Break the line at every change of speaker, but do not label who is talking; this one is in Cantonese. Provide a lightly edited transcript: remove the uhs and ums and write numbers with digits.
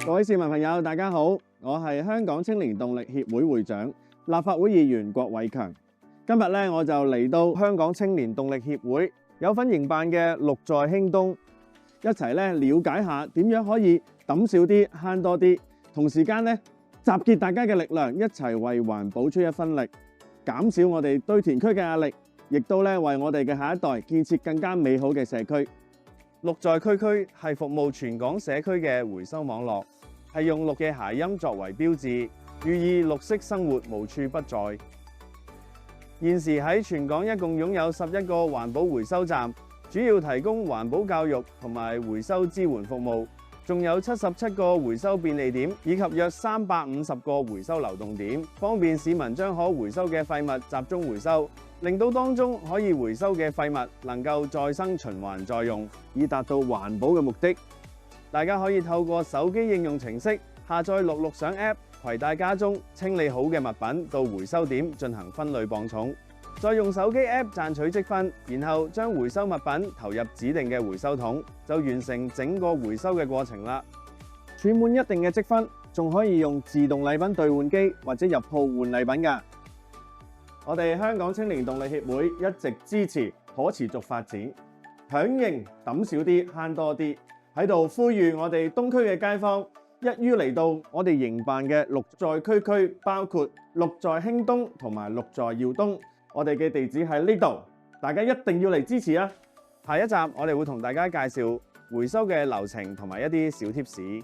各位市民朋友，大家好，我係香港青年動力協會會長、立法會議員郭偉強。今日咧，我就嚟到香港青年動力協會有份營辦嘅綠在興東，一齊咧了解下點樣可以抌少啲、慳多啲，同時間咧集結大家嘅力量，一齊為環保出一分力，減少我哋堆填區嘅壓力，亦都咧為我哋嘅下一代建設更加美好嘅社區。綠在區區係服務全港社區嘅回收網絡，係用綠嘅諧音作為標誌，寓意綠色生活無處不在。現時喺全港一共擁有11個環保回收站，主要提供環保教育同埋回收支援服務，仲有77個回收便利點，以及約350個回收流動點，方便市民將可回收嘅廢物集中回收，令到當中可以回收嘅廢物能夠再生循環再用，以達到環保嘅目的。大家可以透過手機應用程式下載綠綠賞 App， 攜帶家中清理好嘅物品到回收點進行分類磅重，再用手機 App 賺取積分，然後將回收物品投入指定嘅回收桶，就完成整個回收嘅過程啦。儲滿一定嘅積分，仲可以用自動禮品兌換機或者入鋪換禮品㗎。我哋香港青年動力協會一直支持可持續發展，響應抌少啲慳多啲，喺度呼籲我哋東區嘅街坊一於嚟到我哋營辦嘅綠在區區，包括綠在興東同埋綠在耀東，我哋嘅地址喺呢度，大家一定要嚟支持啊！下一集我哋會同大家介紹回收嘅流程同埋一啲小貼士。